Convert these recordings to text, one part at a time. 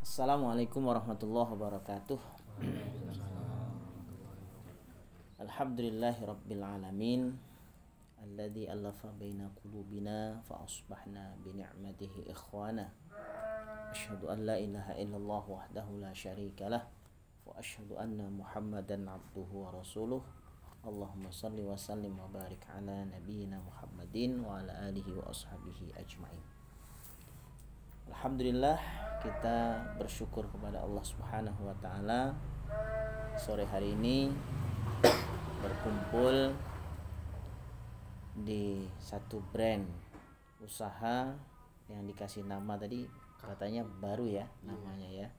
Assalamualaikum warahmatullahi wabarakatuh. Alhamdulillahi rabbil alamin alladzi alafa baina qulubina fa asbahna bi ni'matihi ikhwana. Asyhadu an la ilaha illallah wahdahu la syarika lah wa asyhadu anna Muhammadan abduhu wa rasuluh. Allahumma salli wa sallim wa barik ala nabiyyina Muhammadin wa ala alihi wa ashabihi ajmain. Alhamdulillah, kita bersyukur kepada Allah Subhanahu wa taala sore hari ini berkumpul di satu brand usaha yang dikasih nama tadi katanya baru ya namanya ya.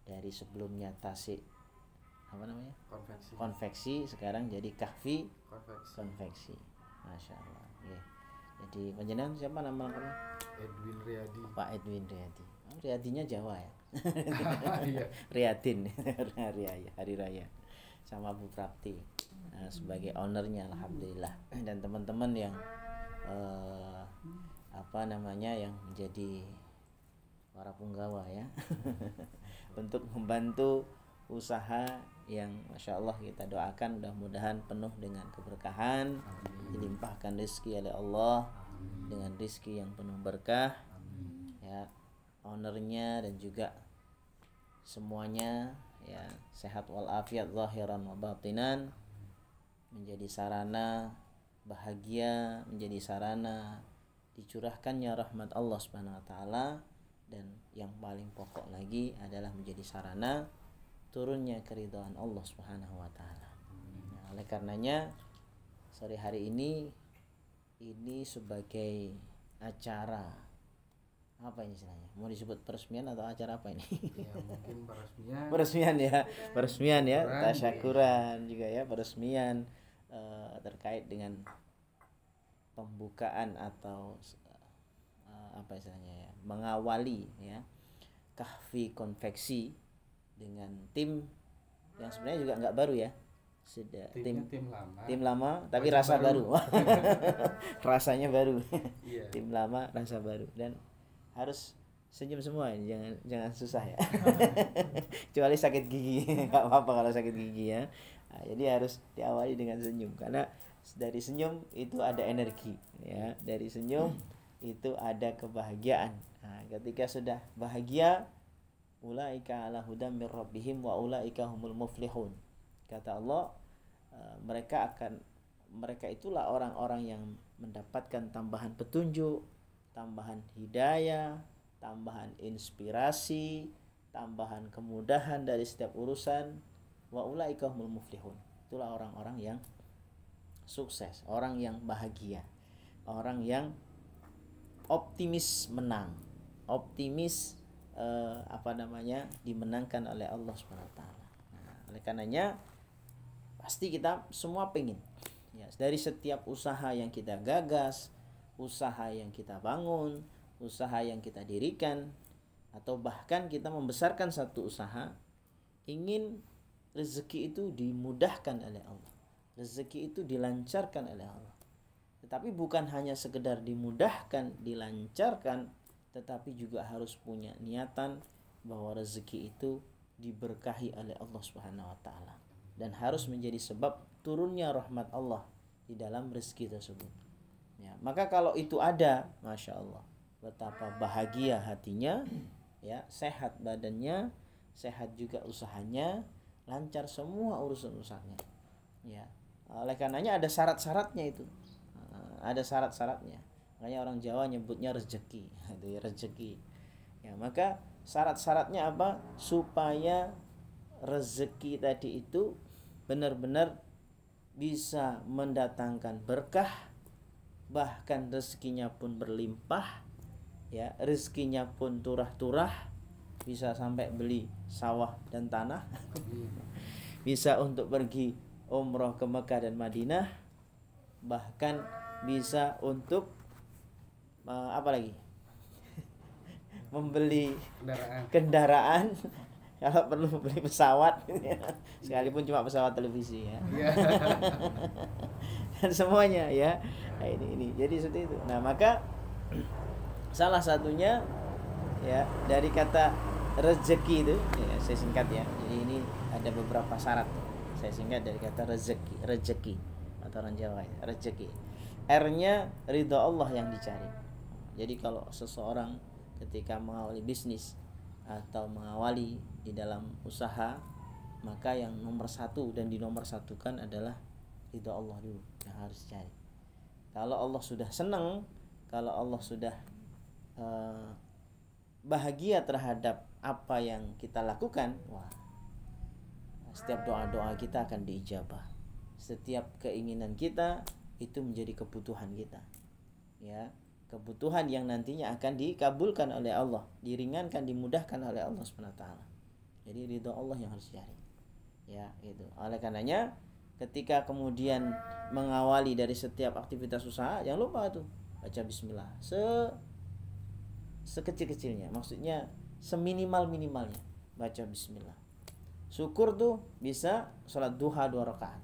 Dari sebelumnya Tasik konveksi sekarang jadi Kahfi konveksi. Masya Allah. Yeah. Jadi panjenengan siapa nama lengkapnya? Edwin Riyadi. Pak Edwin Riyadi. Oh, Riyadinya Jawa ya. Iya. Riyadin hari raya sama Bu Prapti sebagai ownernya, alhamdulillah. Dan teman-teman yang yang menjadi para punggawa ya untuk membantu usaha yang Masya Allah kita doakan mudah-mudahan penuh dengan keberkahan, dilimpahkan rezeki oleh Allah dengan rezeki yang penuh berkah ya, ownernya dan juga semuanya ya sehat walafiat zahiran wa batinan, menjadi sarana bahagia, menjadi sarana dicurahkannya rahmat Allah Subhanahu wa taala, dan yang paling pokok lagi adalah menjadi sarana turunnya keridhaan Allah Subhanahu wa taala. Nah, oleh karenanya sore hari ini sebagai acara apa ini istilahnya? Mau disebut peresmian atau acara apa ini? Ya, mungkin peresmian. Peresmian ya, tasyakuran juga ya, peresmian terkait dengan pembukaan atau apa istilahnya ya, mengawali ya Kahfi konveksi dengan tim yang sebenarnya juga nggak baru ya, sudah tim lama tapi rasa baru. Rasanya baru. Yeah. Tim lama rasa baru, dan harus senyum semua, jangan susah ya. Kecuali sakit gigi nggak apa-apa kalau sakit gigi ya. Nah, jadi harus diawali dengan senyum, karena dari senyum itu ada energi ya, dari senyum itu ada kebahagiaan. Nah, ketika sudah bahagia, ulaika ala hudam mir rabbihim wa ulaika humul muflihun. Kata Allah, mereka itulah orang-orang yang mendapatkan tambahan petunjuk, tambahan hidayah, tambahan inspirasi, tambahan kemudahan dari setiap urusan. Wa ulaika humul muflihun. Itulah orang-orang yang sukses, orang yang bahagia, orang yang optimis menang, optimis dimenangkan oleh Allah SWT. Nah, oleh karenanya pasti kita semua pengen ya, dari setiap usaha yang kita gagas, usaha yang kita bangun, usaha yang kita dirikan, atau bahkan kita membesarkan satu usaha, ingin rezeki itu dimudahkan oleh Allah, rezeki itu dilancarkan oleh Allah. Tetapi bukan hanya sekedar dimudahkan, dilancarkan, tetapi juga harus punya niatan bahwa rezeki itu diberkahi oleh Allah Subhanahu wa taala, dan harus menjadi sebab turunnya rahmat Allah di dalam rezeki tersebut. Ya, maka kalau itu ada, Masya Allah, betapa bahagia hatinya, ya, sehat badannya, sehat juga usahanya, lancar semua urusan-urusannya. Ya, oleh karenanya ada syarat-syaratnya itu. Ada syarat-syaratnya. Makanya orang Jawa nyebutnya rezeki, itu ya, rezeki. Ya, maka syarat-syaratnya apa? Supaya rezeki tadi itu benar-benar bisa mendatangkan berkah, bahkan rezekinya pun berlimpah, ya, rezekinya pun turah-turah, bisa sampai beli sawah dan tanah, bisa untuk pergi umroh ke Mekah dan Madinah, bahkan bisa untuk membeli kendaraan kalau perlu membeli pesawat sekalipun cuma pesawat televisi ya. Dan semuanya ya. Nah, ini jadi seperti itu. Nah, maka salah satunya ya dari kata rezeki itu ya, saya singkat ya. Jadi ini ada beberapa syarat. Saya singkat dari kata rezeki atau orang Jawa ya, rezeki. R-nya ridha Allah yang dicari. Jadi kalau seseorang ketika mengawali bisnis atau mengawali di dalam usaha, maka yang nomor satu dan dinomor satukan adalah ridha Allah dulu yang harus dicari. Kalau Allah sudah senang, kalau Allah sudah bahagia terhadap apa yang kita lakukan, wah, setiap doa-doa kita akan diijabah. Setiap keinginan kita itu menjadi kebutuhan kita. Ya, kebutuhan yang nantinya akan dikabulkan oleh Allah, diringankan, dimudahkan oleh Allah SWT. Jadi ridha Allah yang harus dicari. Ya, itu. Oleh karenanya ketika kemudian mengawali dari setiap aktivitas usaha, jangan lupa tuh baca bismillah sekecil-kecilnya, maksudnya seminimal-minimalnya baca bismillah. Syukur tuh bisa sholat duha 2 rakaat.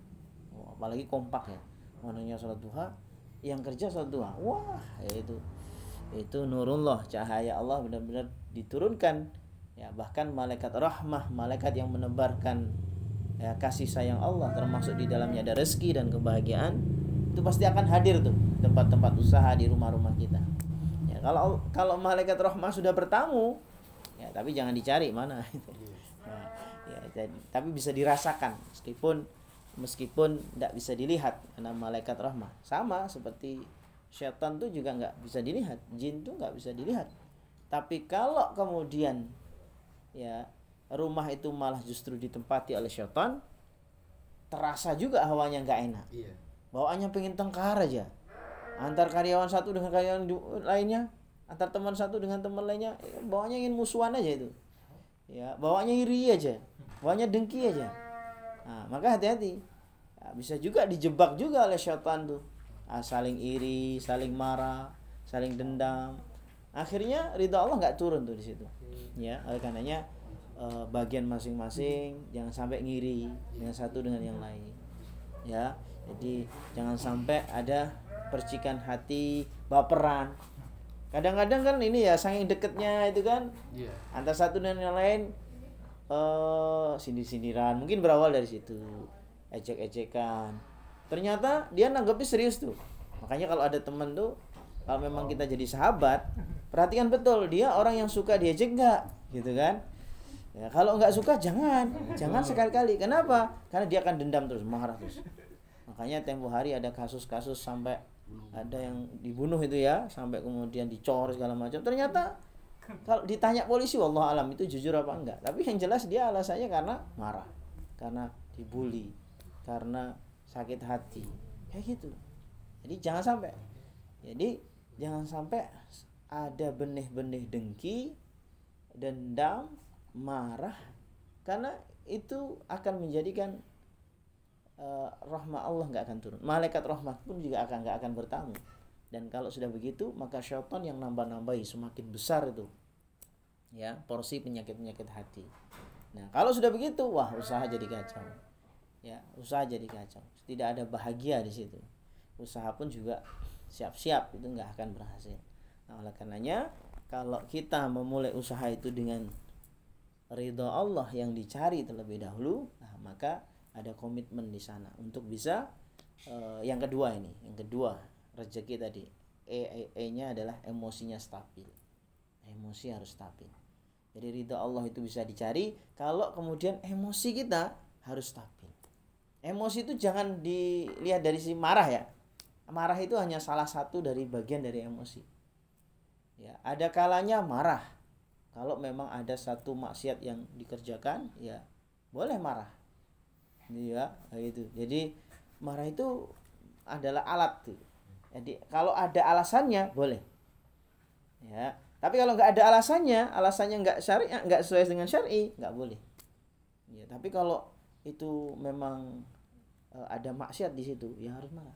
Apalagi kompak ya, mananya sholat duha, yang kerja sholat duha, wah itu nurullah, cahaya Allah benar-benar diturunkan ya. Bahkan malaikat rahmah, malaikat yang menebarkan ya, kasih sayang Allah, termasuk di dalamnya ada rezeki dan kebahagiaan, itu pasti akan hadir tuh tempat-tempat usaha, di rumah-rumah kita ya. Kalau malaikat rahmah sudah bertamu ya, tapi jangan dicari mana itu ya, tapi bisa dirasakan meskipun tidak bisa dilihat, karena malaikat rahmah sama seperti syaitan tuh juga nggak bisa dilihat, jin tuh nggak bisa dilihat. Tapi kalau kemudian ya rumah itu malah justru ditempati oleh syaitan, terasa juga hawanya nggak enak, bawaannya pengen tengkar aja, antar karyawan satu dengan karyawan lainnya, antar teman satu dengan teman lainnya, bawaannya ingin musuhan aja itu ya, bawaannya iri aja, bawaannya dengki aja. Nah, maka hati-hati ya, bisa juga dijebak juga oleh syaitan tuh, saling iri, saling marah, saling dendam, akhirnya ridha Allah nggak turun tuh di situ ya. Oleh karenanya bagian masing-masing jangan sampai ngiri dengan satu dengan yang lain ya. Jadi jangan sampai ada percikan hati, baperan. Kadang-kadang kan ini ya, saking deketnya itu kan antara satu dan yang lain, sindir-sindiran, mungkin berawal dari situ, ejek-ejekan, ternyata dia nanggepnya serius tuh. Makanya kalau ada teman tuh, kalau memang kita jadi sahabat, perhatikan betul dia orang yang suka diejek nggak, gitu kan ya. Kalau nggak suka jangan sekali-kali. Kenapa? Karena dia akan dendam terus, marah terus. Makanya tempo hari ada kasus-kasus sampai ada yang dibunuh itu ya, sampai kemudian dicor segala macam. Ternyata kalau ditanya polisi, wallah alam itu jujur apa enggak, tapi yang jelas dia alasannya karena marah, karena dibully, karena sakit hati, kayak gitu. Jadi jangan sampai ada benih-benih dengki, dendam, marah, karena itu akan menjadikan rahmat Allah nggak akan turun, malaikat rahmat pun juga nggak akan bertamu. Dan kalau sudah begitu, maka syaitan yang nambah-nambahi semakin besar itu ya, porsi penyakit-penyakit hati. Nah, kalau sudah begitu, wah, usaha jadi kacau. Ya, usaha jadi kacau. Tidak ada bahagia di situ. Usaha pun juga siap-siap itu nggak akan berhasil. Nah, oleh karenanya kalau kita memulai usaha itu dengan ridha Allah yang dicari terlebih dahulu, nah, maka ada komitmen di sana untuk bisa yang kedua rezeki tadi, E-nya adalah emosinya stabil. Emosi harus stabil. Jadi ridha Allah itu bisa dicari kalau kemudian emosi kita harus stabil. Emosi itu jangan dilihat dari si marah ya. Marah itu hanya salah satu dari bagian dari emosi. Ya, ada kalanya marah. Kalau memang ada satu maksiat yang dikerjakan, ya boleh marah. Ya, gitu. Jadi marah itu adalah alat tuh. Jadi kalau ada alasannya boleh. Ya. Tapi kalau nggak ada alasannya nggak syar'i, nggak sesuai dengan syar'i, nggak boleh. Ya, tapi kalau itu memang ada maksiat di situ, ya harus marah.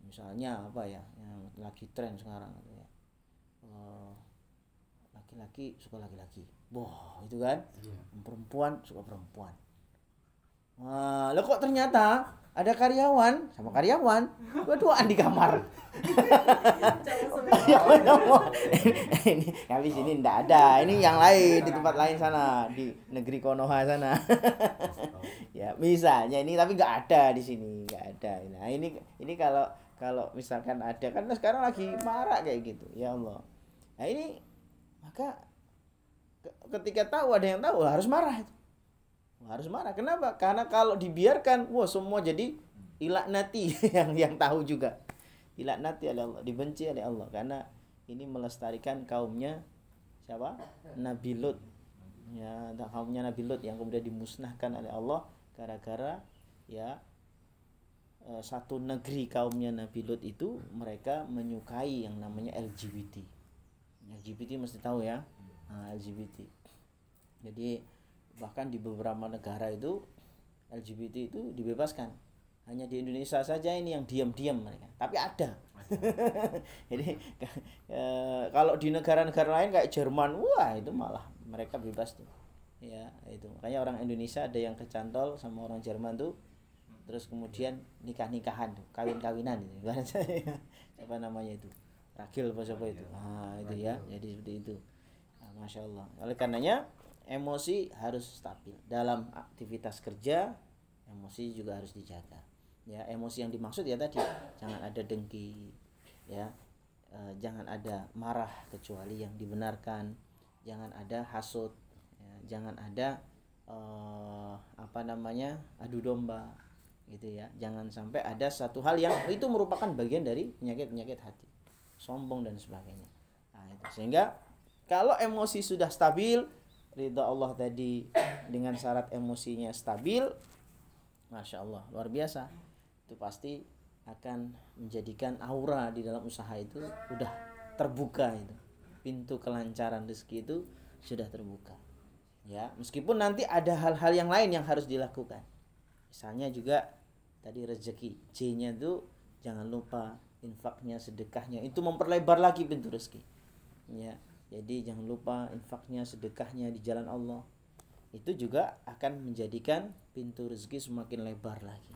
Misalnya apa ya, yang lagi tren sekarang gitu ya, laki-laki suka laki-laki, boh itu kan, perempuan suka perempuan, Wah, lo kok ternyata ada karyawan sama karyawan dua-duaan di kamar. Ini habis ini enggak ada. Ini yang lain di tempat lain sana, di negeri Konoha sana. Ya, misalnya ini tapi enggak ada di sini, enggak ada. Nah, ini kalau misalkan ada kan sekarang lagi marak kayak gitu. Ya Allah. Nah, ini maka ketika tahu ada yang tahu harus marah itu. Harus marah. Kenapa? Karena kalau dibiarkan, wah semua jadi dilaknati yang tahu juga. Dilaknati oleh Allah, dibenci oleh Allah karena ini melestarikan kaumnya siapa? Nabi Lut. Ya, kaumnya Nabi Lut yang kemudian dimusnahkan oleh Allah gara-gara ya satu negeri kaumnya Nabi Lut itu mereka menyukai yang namanya LGBT. LGBT mesti tahu ya. Nah, LGBT. Jadi bahkan di beberapa negara itu LGBT itu dibebaskan. Hanya di Indonesia saja ini yang diam-diam mereka. Tapi ada. Jadi kalau di negara-negara lain kayak Jerman, wah itu malah mereka bebas tuh. Ya, itu. Makanya orang Indonesia ada yang kecantol sama orang Jerman tuh. Terus kemudian nikah-nikahan tuh, kawin-kawinan gitu. Apa namanya itu? Ragil apa siapa itu? Ah, itu ya. Jadi seperti itu. Nah, Masya Allah. Oleh karenanya emosi harus stabil dalam aktivitas kerja. Emosi juga harus dijaga ya. Emosi yang dimaksud ya tadi jangan ada dengki ya, jangan ada marah kecuali yang dibenarkan, jangan ada hasut ya, jangan ada adu domba gitu ya. Jangan sampai ada satu hal yang itu merupakan bagian dari penyakit hati, sombong dan sebagainya. Nah, itu sehingga kalau emosi sudah stabil, ridha Allah tadi dengan syarat emosinya stabil, Masya Allah luar biasa, itu pasti akan menjadikan aura di dalam usaha itu udah terbuka, itu pintu kelancaran rezeki itu sudah terbuka ya. Meskipun nanti ada hal-hal yang lain yang harus dilakukan, misalnya juga tadi rezeki J-nya itu jangan lupa infaknya, sedekahnya, itu memperlebar lagi pintu rezeki ya. Jadi jangan lupa infaknya, sedekahnya di jalan Allah. Itu juga akan menjadikan pintu rezeki semakin lebar lagi.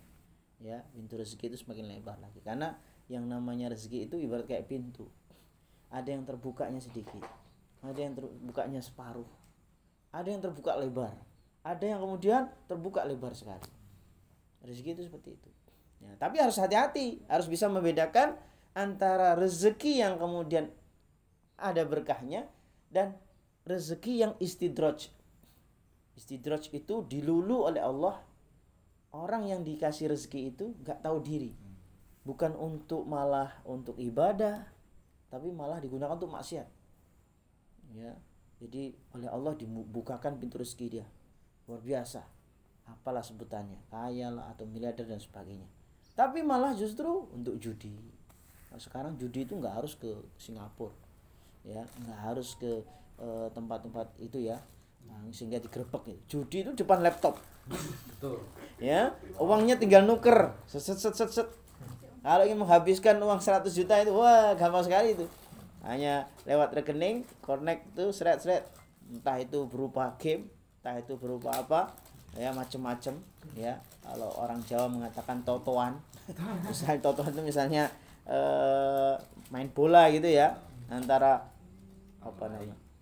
Ya, pintu rezeki itu semakin lebar lagi. Karena yang namanya rezeki itu ibarat kayak pintu. Ada yang terbukanya sedikit, ada yang terbukanya separuh, ada yang terbuka lebar, ada yang kemudian terbuka lebar sekali. Rezeki itu seperti itu. Ya, tapi harus hati-hati, harus bisa membedakan antara rezeki yang kemudian ada berkahnya dan rezeki yang istidraj. Istidraj itu dilulu oleh Allah. Orang yang dikasih rezeki itu gak tahu diri, bukan malah untuk ibadah, tapi malah digunakan untuk maksiat ya. Jadi oleh Allah dibukakan pintu rezeki dia luar biasa, apalah sebutannya, kaya lah atau miliarder dan sebagainya, tapi malah justru untuk judi. Nah, sekarang judi itu gak harus ke Singapura ya, nggak harus ke tempat-tempat itu ya, sehingga digerebek gitu. Judi itu depan laptop. Betul. Ya, uangnya tinggal nuker, set. Kalau ingin menghabiskan uang 100 juta itu, wah gampang sekali itu. Hanya lewat rekening, connect itu seret. Entah itu berupa game, entah itu berupa apa, ya macam-macam ya. Kalau orang Jawa mengatakan totoan. Misalnya totoan itu misalnya main bola gitu ya, antara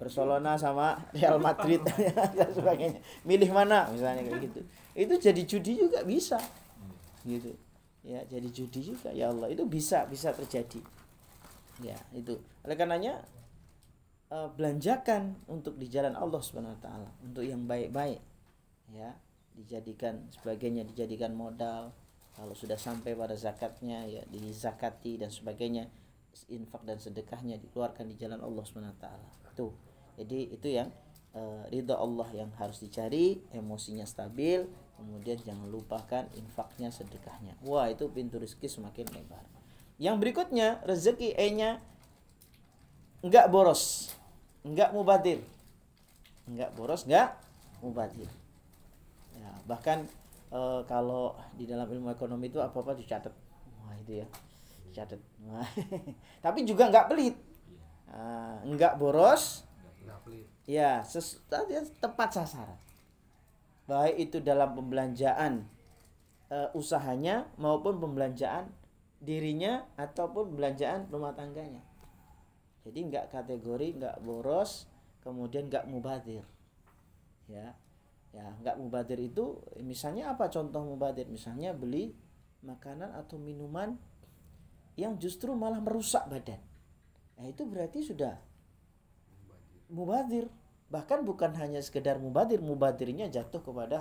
Barcelona sama Real Madrid dan sebagainya, milih mana misalnya kayak gitu. Itu jadi judi juga bisa gitu ya, jadi judi juga ya Allah, itu bisa terjadi ya. Itu oleh karenanya belanjakan untuk di jalan Allah Subhanahu wa taala, untuk yang baik-baik ya, dijadikan sebagainya, dijadikan modal. Kalau sudah sampai pada zakatnya ya dizakati dan sebagainya, infak dan sedekahnya dikeluarkan di jalan Allah Subhanahu wa taala. Tuh. Jadi itu yang ridha Allah yang harus dicari, emosinya stabil, kemudian jangan lupakan infaknya, sedekahnya. Wah, itu pintu rezeki semakin lebar. Yang berikutnya, rezeki E-nya enggak boros, enggak mubadir. Enggak boros, enggak mubadir. Ya, bahkan kalau di dalam ilmu ekonomi itu apa-apa dicatat. Wah, itu ya. Catat. Tapi juga enggak pelit. Enggak boros, enggak pelit. Ya, tepat sasaran. Baik itu dalam pembelanjaan usahanya maupun pembelanjaan dirinya ataupun pembelanjaan rumah tangganya. Jadi nggak kategori nggak boros, kemudian nggak mubadir. Ya, nggak mubadir itu misalnya apa contoh mubadir? Misalnya beli makanan atau minuman yang justru malah merusak badan. Nah, itu berarti sudah mubadir. Bahkan bukan hanya sekedar mubadir, mubadirnya jatuh kepada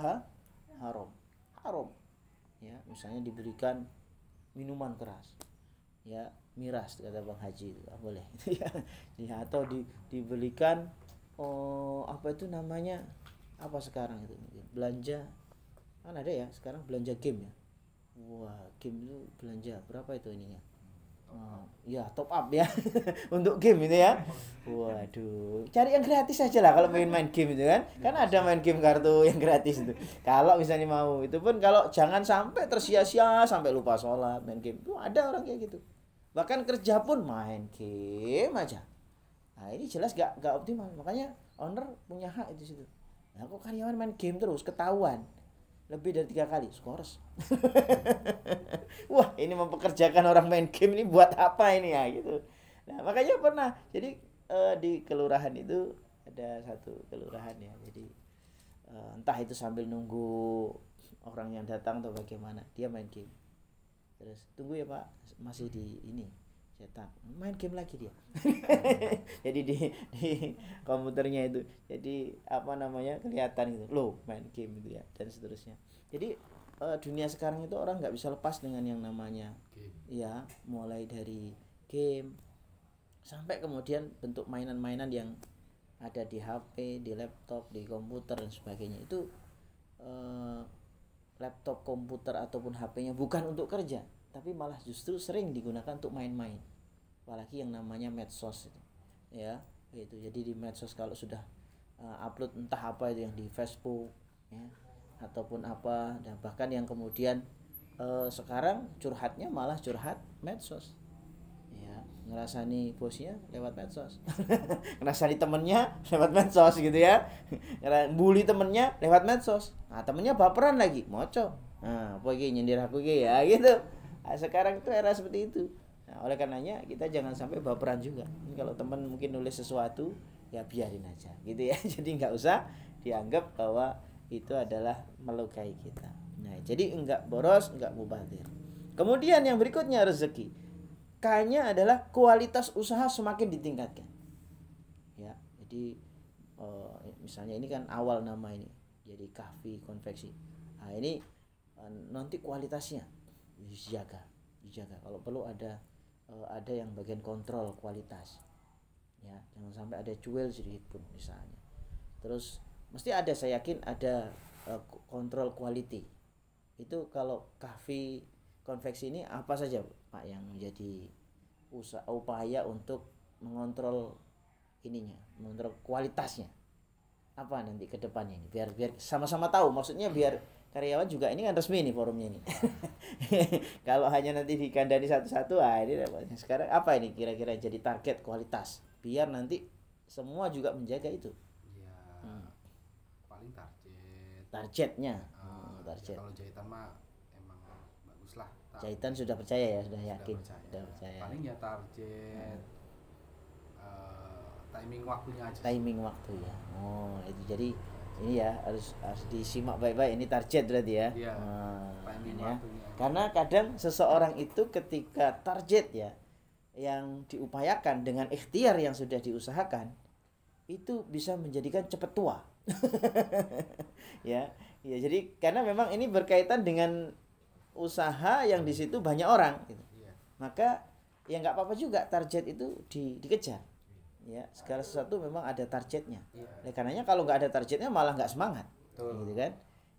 haram. Ya, misalnya diberikan minuman keras. Ya, miras kata Bang Haji itu boleh. Ya, atau dibelikan apa itu namanya? Apa sekarang itu? Belanja kan ada ya, sekarang belanja game ya. Wah, game itu belanja berapa itu ininya? Ya top up ya untuk game itu ya. Waduh, cari yang gratis aja lah kalau main game itu kan. Kan ada main game kartu yang gratis itu. Kalau misalnya mau, itu pun kalau jangan sampai tersia-sia sampai lupa sholat main game. Itu ada orang kayak gitu. Bahkan kerja pun main game aja. Nah, ini jelas gak optimal. Makanya owner punya hak itu situ. Nah, kok karyawan main game terus ketahuan lebih dari 3 kali skors. Wah, ini mempekerjakan orang main game ini buat apa ini ya gitu. Nah, makanya pernah jadi di kelurahan itu ada satu kelurahan ya. Jadi entah itu sambil nunggu orang yang datang atau bagaimana, dia main game. Terus tunggu ya Pak, masih di ini cetak, main game lagi dia. Jadi di komputernya itu jadi apa namanya kelihatan gitu loh, main game itu ya, dan seterusnya. Jadi dunia sekarang itu orang nggak bisa lepas dengan yang namanya game. Ya, mulai dari game sampai kemudian bentuk mainan-mainan yang ada di HP, di laptop, di komputer dan sebagainya. Itu laptop, komputer ataupun HP-nya bukan untuk kerja, tapi malah justru sering digunakan untuk main-main. Apalagi yang namanya medsos itu. Ya, itu. Jadi di medsos kalau sudah upload entah apa itu yang di Facebook ya, ataupun apa, dan bahkan yang kemudian sekarang curhatnya malah curhat medsos. Ya, ngerasani bosnya lewat medsos. Ngerasani temennya lewat medsos gitu ya. Bully temennya lewat medsos. Nah, temennya baperan lagi, moco. Nah, apa iki nyindir aku iki ya gitu. Nah, sekarang itu era seperti itu. Nah, oleh karenanya kita jangan sampai baperan juga. Kalau teman mungkin nulis sesuatu, ya biarin aja gitu ya. Jadi nggak usah dianggap bahwa itu adalah melukai kita. Nah, jadi enggak boros, enggak mubazir. Kemudian yang berikutnya rezeki. K-nya adalah kualitas usaha semakin ditingkatkan. Ya, jadi misalnya ini kan awal nama ini, jadi kahfi konveksi. Nah, ini nanti kualitasnya dijaga. Kalau perlu ada yang bagian kontrol kualitas. Ya, jangan sampai ada cuel sedikit pun misalnya. Terus mesti ada, saya yakin ada kontrol quality. Itu kalau kahfi konveksi ini apa saja Pak yang menjadi upaya untuk mengontrol ininya, mengontrol kualitasnya? Apa nanti ke depannya ini biar sama-sama tahu, maksudnya biar karyawan juga, ini kan resmi nih forumnya ini. Kalau hanya nanti dikandani satu-satu, ini sekarang apa ini kira-kira jadi target kualitas biar nanti semua juga menjaga itu. Ya, paling targetnya. Target. Ya, kalau jahitan mah emang bagus lah. Jahitan sudah percaya ya, sudah yakin. Sudah percaya. Paling ya target timing waktunya aja. Timing waktu ya. Oh, itu jadi ini ya harus disimak baik-baik, ini target berarti ya. Iya, ini ya. Karena kadang seseorang itu ketika target ya yang diupayakan dengan ikhtiar yang sudah diusahakan itu bisa menjadikan cepat tua. ya jadi karena memang ini berkaitan dengan usaha yang di situ banyak orang gitu. Maka ya nggak apa-apa juga target itu dikejar. Ya, segala sesuatu memang ada targetnya. Oleh karenanya kalau nggak ada targetnya malah nggak semangat. Gitu kan?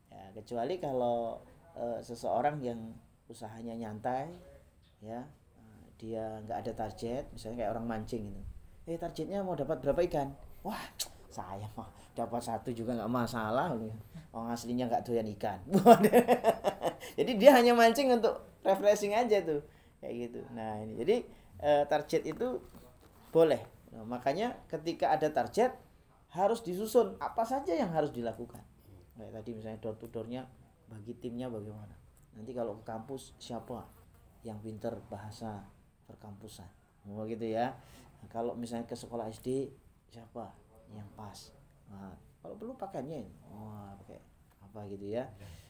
Ya, kecuali kalau seseorang yang usahanya nyantai, ya, dia nggak ada target, misalnya kayak orang mancing gitu. Targetnya mau dapat berapa ikan? Wah, saya mah dapat 1 juga nggak masalah. Orang aslinya nggak doyan ikan. Jadi dia hanya mancing untuk refreshing aja tuh, kayak gitu. Nah ini, jadi target itu boleh. Nah, makanya ketika ada target harus disusun apa saja yang harus dilakukan. Kayak tadi misalnya door to doornya, bagi timnya bagaimana. Nanti kalau ke kampus siapa yang pinter bahasa perkampusan, gitu ya. Nah, kalau misalnya ke sekolah SD siapa yang pas. Nah, kalau perlu pakainya, pakai apa gitu ya.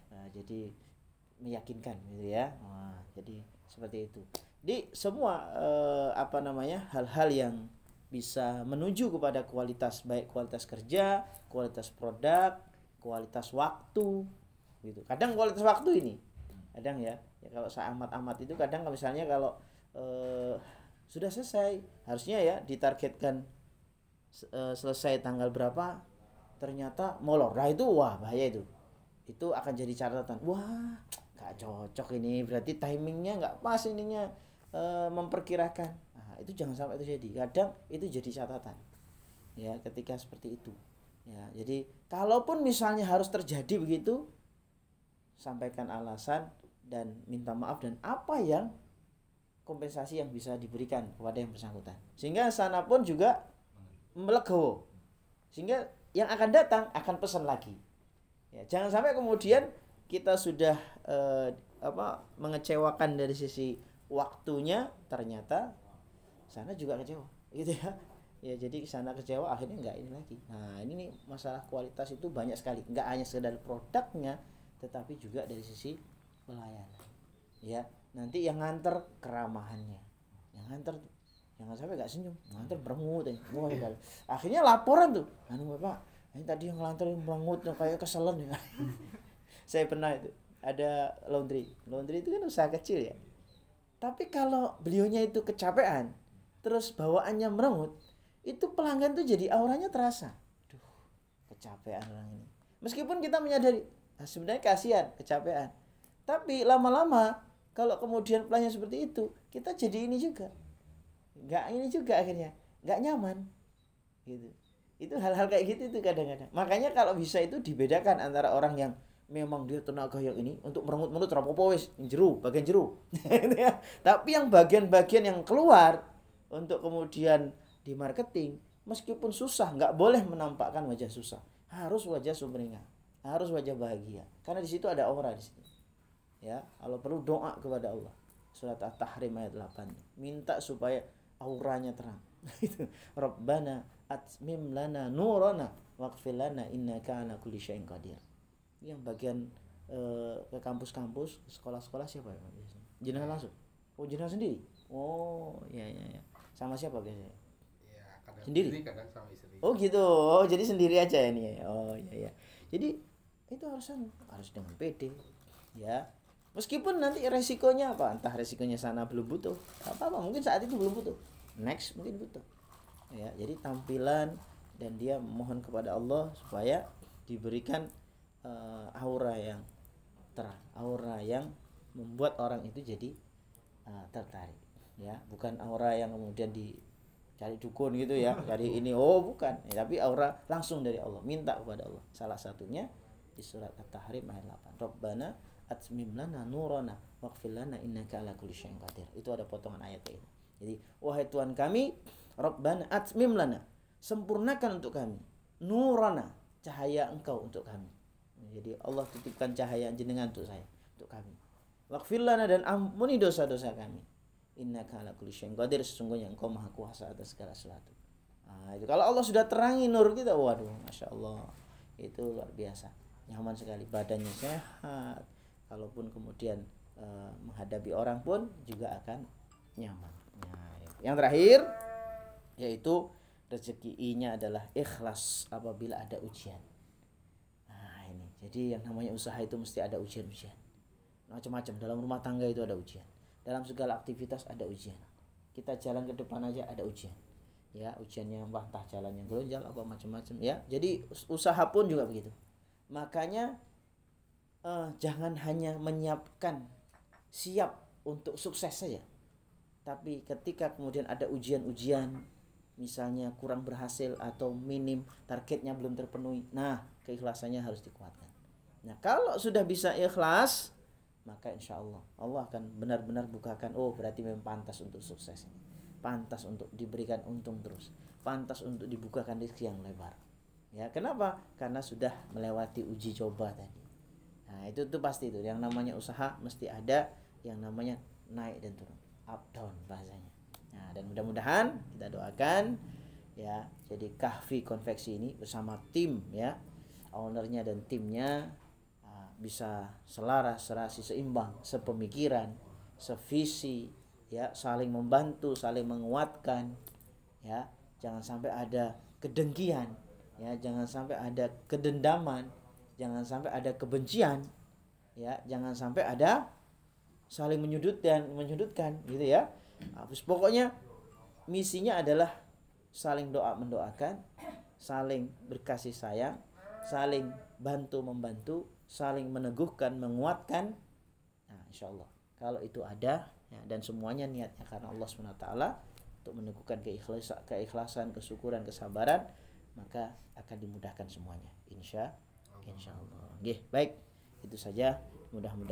Nah, jadi meyakinkan gitu ya. Nah, jadi seperti itu. Di semua hal-hal yang bisa menuju kepada kualitas, baik kualitas kerja, kualitas produk, kualitas waktu gitu. Kadang kualitas waktu ini kadang ya kalau saya amat-amat itu kadang misalnya kalau sudah selesai harusnya ya ditargetkan selesai tanggal berapa, ternyata molor. Nah itu wah bahaya itu akan jadi catatan. Wah nggak cocok ini, berarti timingnya nggak pas ininya, memperkirakan. Nah itu jangan sampai itu jadi. Kadang itu jadi catatan ya ketika seperti itu ya. Jadi kalaupun misalnya harus terjadi begitu, sampaikan alasan dan minta maaf dan apa yang kompensasi yang bisa diberikan kepada yang bersangkutan, sehingga sana pun juga melegowo, sehingga yang akan datang akan pesan lagi ya. Jangan sampai kemudian kita sudah mengecewakan dari sisi waktunya, ternyata sana juga kecewa gitu ya. Ya jadi sana kecewa akhirnya nggak ini lagi. Nah ini nih masalah kualitas itu banyak sekali, nggak hanya sekedar produknya tetapi juga dari sisi pelayanan ya. Nanti yang nganter keramahannya, yang nganter jangan sampai nggak senyum, nganter berengut ya. Akhirnya laporan tuh, bapak ini tadi yang nganter berengut kayak keselen ya. Saya pernah itu ada laundry itu kan usaha kecil ya, tapi kalau beliaunya itu kecapean terus bawaannya merengut, itu pelanggan tuh jadi auranya terasa, duh kecapean orang ini. Meskipun kita menyadari sebenarnya kasihan kecapean, tapi lama-lama kalau kemudian pelanggan seperti itu, kita jadi ini juga akhirnya nggak nyaman gitu. Itu hal-hal kayak gitu itu kadang-kadang. Makanya kalau bisa itu dibedakan antara orang yang memang dia tenaga yang ini untuk merengut-merengut rapopo wis bagian jeru tapi yang bagian-bagian yang keluar untuk kemudian di marketing, meskipun susah nggak boleh menampakkan wajah susah, harus wajah sumringah, harus wajah bahagia, karena di situ ada aura di situ ya. Kalau perlu doa kepada Allah, surat At-Tahrim ayat 8, minta supaya auranya terang. Rabbana atmim lana nurana waghfir lana innaka ala kulli syai'in qadir. Yang bagian ke kampus-kampus, sekolah-sekolah siapa ya biasanya? Jenengan langsung? Oh jenengan sendiri? Oh ya. Sama siapa biasanya? Ya, kadang sendiri? kadang sama istri. Oh gitu. Oh jadi sendiri aja ini. Oh ya. Jadi itu harus dengan PD ya. Meskipun nanti resikonya apa? Entah resikonya sana belum butuh, apa mungkin saat itu belum butuh, next mungkin butuh. Ya, jadi tampilan dan dia mohon kepada Allah supaya diberikan aura yang terang, aura yang membuat orang itu jadi tertarik ya, bukan aura yang kemudian dicari dukun gitu ya, cari ini bukan ya, tapi aura langsung dari Allah, minta kepada Allah. Salah satunya di surat At-Tahrim ayat 8, Rabbana atmim lana nurana waghfir lana innaka ala kulli syai'in qadir. Itu ada potongan ayat itu. Jadi wahai Tuhan kami, Rabbana atmim lana, sempurnakan untuk kami, nurana, cahaya engkau untuk kami. Jadi Allah titipkan cahaya jenengan untuk saya, untuk kami. Waghfir lana, dan ampuni dosa-dosa kami. Innaka ala kulli syai'in qadir, sesungguhnya engkau maha kuasa atas segala sesuatu. Nah, itu kalau Allah sudah terangi nur kita, waduh, masya Allah, itu luar biasa, nyaman sekali, badannya sehat. Kalaupun kemudian menghadapi orang pun juga akan nyaman. Nah, yang terakhir yaitu rezeki-nya adalah ikhlas apabila ada ujian. Nah ini, jadi yang namanya usaha itu mesti ada ujian-ujian macam-macam. Dalam rumah tangga itu ada ujian, dalam segala aktivitas ada ujian. Kita jalan ke depan aja ada ujian ya, ujiannya entah jalannya gonjal apa macam-macam ya. Jadi usaha pun juga begitu. Makanya jangan hanya menyiapkan siap untuk sukses saja, tapi ketika kemudian ada ujian-ujian, misalnya kurang berhasil atau minim, targetnya belum terpenuhi, nah keikhlasannya harus dikuatkan. Nah kalau sudah bisa ikhlas, maka insya Allah Allah akan benar-benar bukakan, berarti memang pantas untuk sukses, pantas untuk diberikan untung terus, pantas untuk dibukakan rezeki yang lebar ya. Kenapa? Karena sudah melewati uji coba tadi. Nah, itu tuh pasti itu yang namanya usaha mesti ada yang namanya naik dan turun, up down bahasanya. Nah, dan mudah-mudahan kita doakan ya, jadi Kahfi Konveksi ini bersama tim ya, ownernya dan timnya bisa selaras, serasi, seimbang, sepemikiran, sevisi ya, saling membantu, saling menguatkan ya. Jangan sampai ada kedengkian ya, jangan sampai ada kedendaman, jangan sampai ada kebencian ya, jangan sampai ada saling menyudutkan gitu ya. Pokoknya misinya adalah saling doa mendoakan, saling berkasih sayang, saling bantu membantu, saling meneguhkan, menguatkan. Nah, insya Allah kalau itu ada ya, dan semuanya niatnya karena Allah SWT untuk meneguhkan keikhlasan, kesyukuran, kesabaran, maka akan dimudahkan semuanya insya Allah. Baik, itu saja, mudah-mudahan